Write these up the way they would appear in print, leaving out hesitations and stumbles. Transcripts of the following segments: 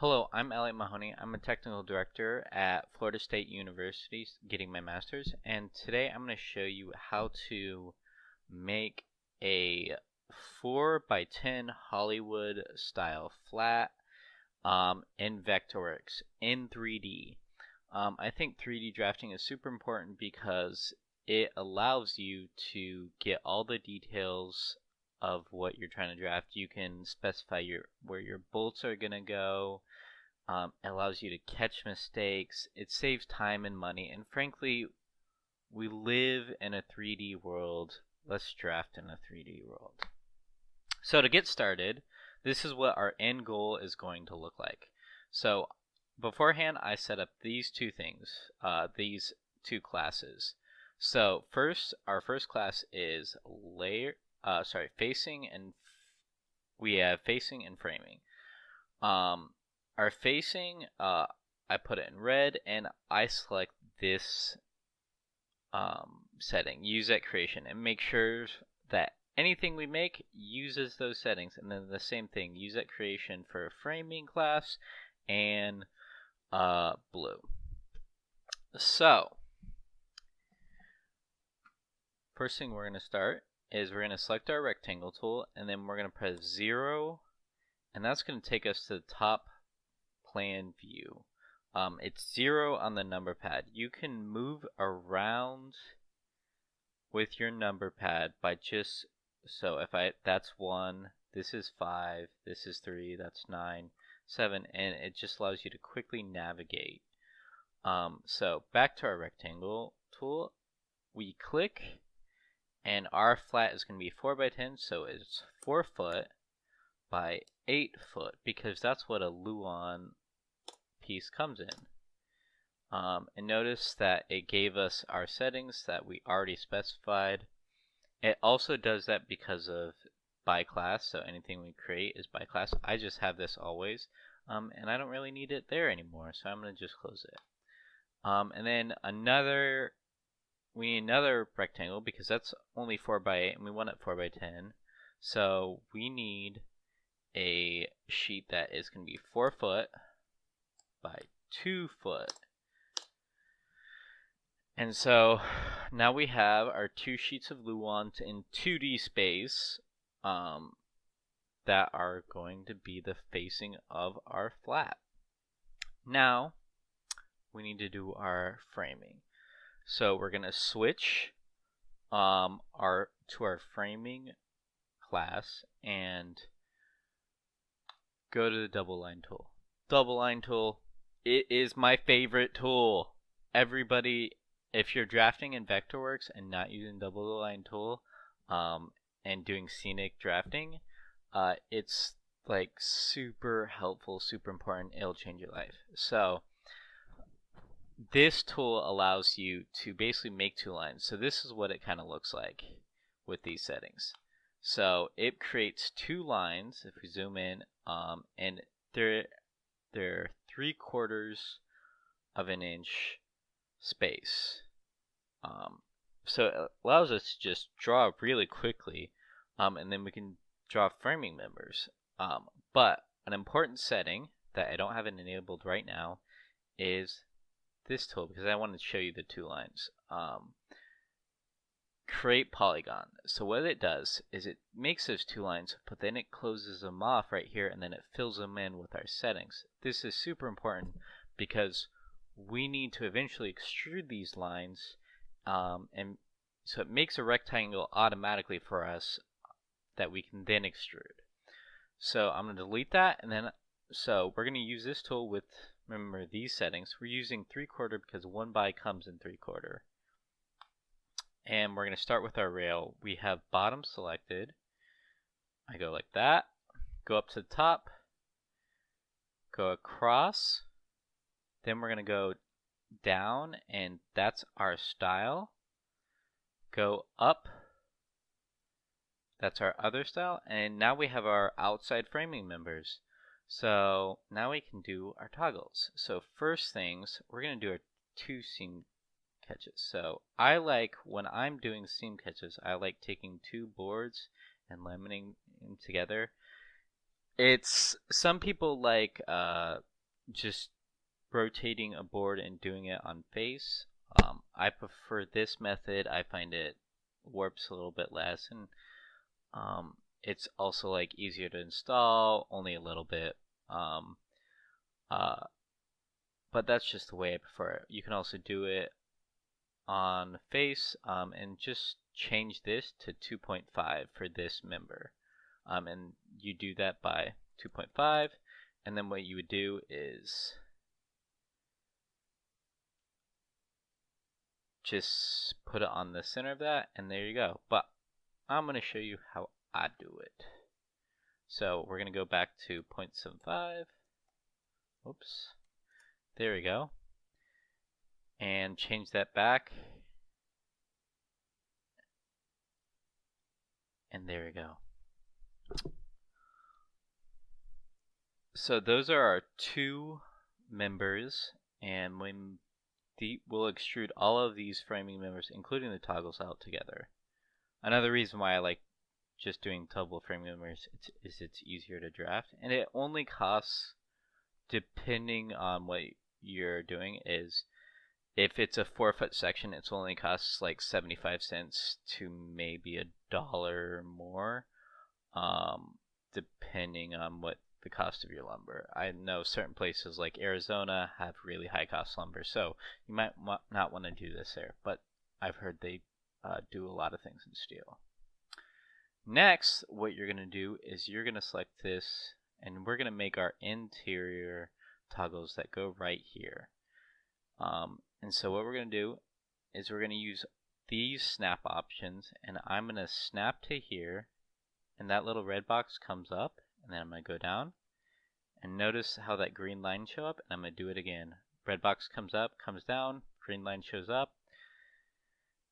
Hello, I'm Elliot Mahoney. I'm a technical director at Florida State University getting my master's, and today I'm going to show you how to make a 4 by 10 Hollywood style flat in Vectorworks in 3D. I think 3D drafting is super important because it allows you to get all the details of what you're trying to draft. You can specify where your bolts are going to go. It allows you to catch mistakes. It saves time and money. And frankly, we live in a 3D world. Let's draft in a 3D world. So to get started, this is what our end goal is going to look like. So beforehand, I set up these two things, these two classes. So our first class is facing, and we have facing and framing. Our facing, I put it in red, and I select this setting, use at creation, and make sure that anything we make uses those settings. And then the same thing, use at creation for framing class and blue. So, first thing we're going to start is we're going to select our rectangle tool, and then we're going to press 0, and that's going to take us to the top plan view. It's 0 on the number pad. You can move around with your number pad by that's 1, this is 5, this is 3, that's 9, 7, and it just allows you to quickly navigate. So back to our rectangle tool, we click, and our flat is going to be 4 by 10, so it's 4 foot by 8 foot, because that's what a Luan piece comes in. And notice that it gave us our settings that we already specified. It also does that because of by class, so anything we create is by class. I just have this always, and I don't really need it there anymore, so I'm going to just close it. And then we need another rectangle because that's only 4 by 8, and we want it 4 by 10. So we need a sheet that is going to be 4 foot by 2 foot. And so now we have our 2 sheets of Luan in 2D space that are going to be the facing of our flat. Now we need to do our framing. So we're going to switch to our framing class and go to the double line tool. Double line tool, it is my favorite tool. Everybody, if you're drafting in Vectorworks and not using double line tool and doing scenic drafting, it's like super helpful, super important. It'll change your life. So this tool allows you to basically make 2 lines. So this is what it kind of looks like with these settings. So it creates 2 lines if we zoom in, and they're 3/4 of an inch space. So it allows us to just draw really quickly, and then we can draw framing members. But an important setting that I don't have it enabled right now is this tool, because I wanted to show you the 2 lines. Create polygon. So what it does is it makes those 2 lines, but then it closes them off right here, and then it fills them in with our settings. This is super important because we need to eventually extrude these lines, and so it makes a rectangle automatically for us that we can then extrude. So I'm going to delete that, and then so we're going to use this tool with, remember these settings, we're using 3/4 because 1 by comes in 3/4. And we're going to start with our rail. We have bottom selected. I go like that, go up to the top, go across, then we're going to go down, and that's our style. Go up, that's our other style, and now we have our outside framing members. So now we can do our toggles. So first things, we're going to do our 2 seam catches. So I like, when I'm doing seam catches, I like taking 2 boards and laminating them together. It's some people like just rotating a board and doing it on face. I prefer this method. I find it warps a little bit less, and it's also like easier to install, only a little bit. Um, uh, but that's just the way I prefer it. You can also do it on face, and just change this to 2.5 for this member. And you do that by 2.5, and then what you would do is just put it on the center of that, and there you go. But I'm going to show you how I do it. So we're going to go back to 0.75. Oops. There we go. And change that back. And there we go. So those are our two members, and we'll extrude all of these framing members, including the toggles, out together. Another reason why I like just doing double framing members is it's easier to draft, and it only costs, depending on what you're doing, is if it's a 4-foot section, it's only costs like 75 cents to maybe $1 more, depending on what the cost of your lumber. I know certain places like Arizona have really high cost lumber, so you might not want to do this there, but I've heard they do a lot of things in steel. Next, what you're going to do is you're going to select this, and we're going to make our interior toggles that go right here. And so what we're going to do is we're going to use these snap options, and I'm going to snap to here, and that little red box comes up, and then I'm going to go down, and notice how that green line show up, and I'm going to do it again. Red box comes up, comes down, green line shows up,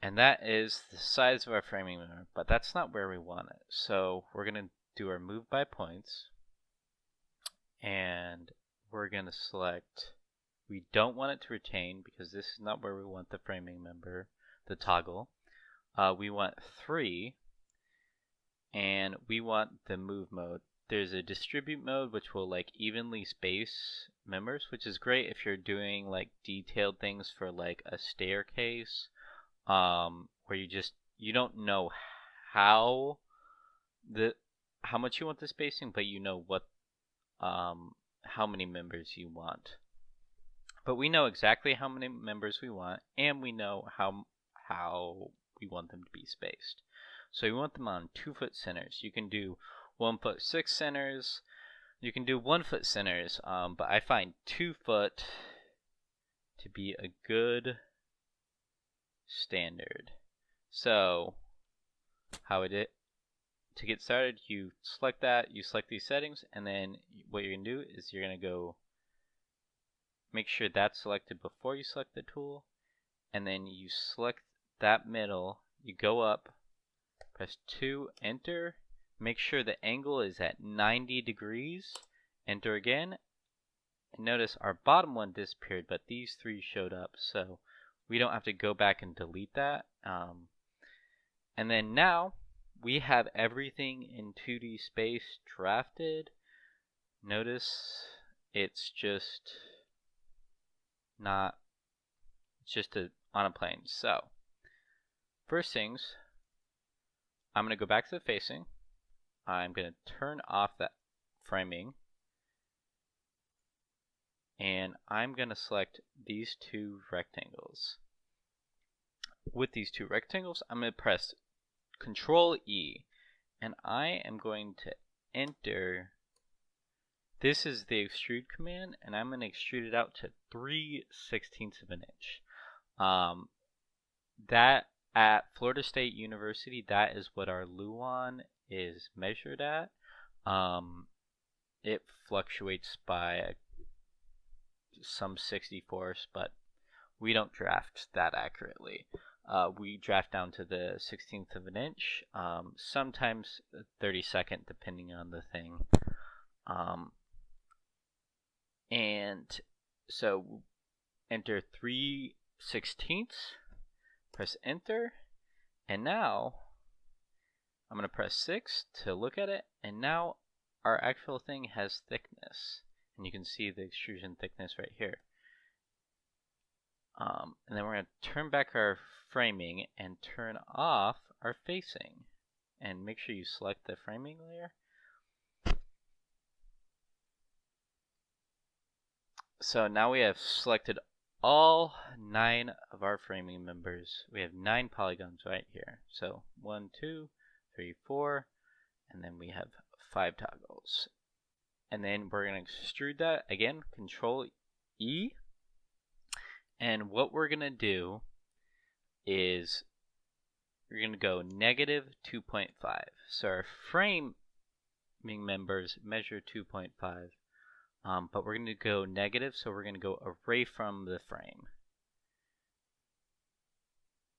and that is the size of our framing member, but that's not where we want it. So we're going to do our move by points, and we're going to select, we don't want it to retain because this is not where we want the framing member, the toggle. We want 3, and we want the move mode. There's a distribute mode which will like evenly space members, which is great if you're doing like detailed things for like a staircase, where you don't know how much you want the spacing, but you know what how many members you want. But we know exactly how many members we want, and we know how we want them to be spaced. So we want them on 2-foot centers. You can do 1-foot 6 centers. You can do 1-foot centers, but I find 2-foot to be a good standard. So to get started, you select that, you select these settings, and then what you're going to do is you're going to go make sure that's selected before you select the tool, and then you select that middle, you go up, press 2, enter, make sure the angle is at 90 degrees, enter again, and notice our bottom one disappeared, but these 3 showed up, so we don't have to go back and delete that. And then now we have everything in 2D space drafted. Notice it's just on a plane. So first things, I'm going to go back to the facing. I'm going to turn off that framing, and I'm going to select these 2 rectangles. With these 2 rectangles, I'm going to press Control E, and I am going to enter. This is the extrude command, and I'm going to extrude it out to 3/16 of an inch. That at Florida State University, that is what our Luan is measured at. It fluctuates by some 64ths, but we don't draft that accurately. We draft down to the 16th of an inch, sometimes 32nd, depending on the thing. And so enter 3/16, press enter, and now I'm going to press 6 to look at it, and now our actual thing has thickness, and you can see the extrusion thickness right here. And then we're going to turn back our framing and turn off our facing. And make sure you select the framing layer. So now we have selected all 9 of our framing members. We have 9 polygons right here. So 1, 2, 3, 4, and then we have 5 toggles. And then we're going to extrude that again, Control E. And what we're going to do is we're going to go negative 2.5. So our framing members measure 2.5, but we're going to go negative, so we're going to go away from the frame.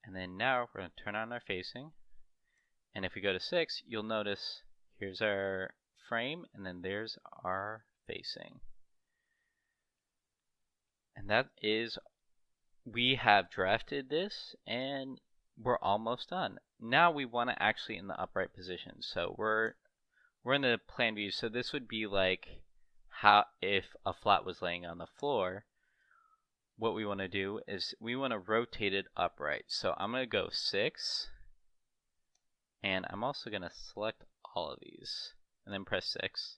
And then now we're going to turn on our facing. And if we go to 6, you'll notice here's our frame, and then there's our facing. And that is, we have drafted this, and we're almost done. Now we want to actually in the upright position. So we're in the plan view. So this would be like how if a flat was laying on the floor. What we want to do is we want to rotate it upright. So I'm going to go 6, and I'm also going to select all of these, and then press 6,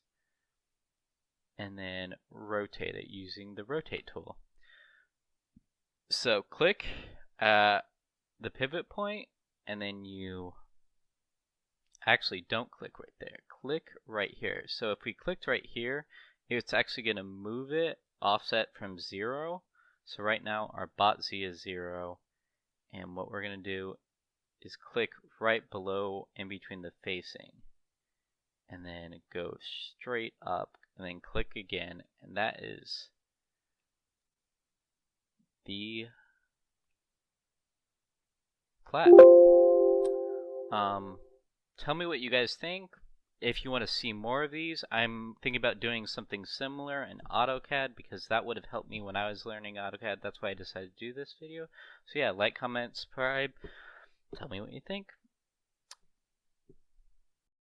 and then rotate it using the rotate tool. So click the pivot point, and then you actually don't click right there. Click right here. So if we clicked right here, it's actually going to move it offset from 0. So right now our bot Z is 0, and what we're going to do is click right below in between the facing, and then go straight up, and then click again, and that is the flat. Tell me what you guys think. If you want to see more of these, I'm thinking about doing something similar in AutoCAD because that would have helped me when I was learning AutoCAD. That's why I decided to do this video. So yeah, like, comment, subscribe. Tell me what you think.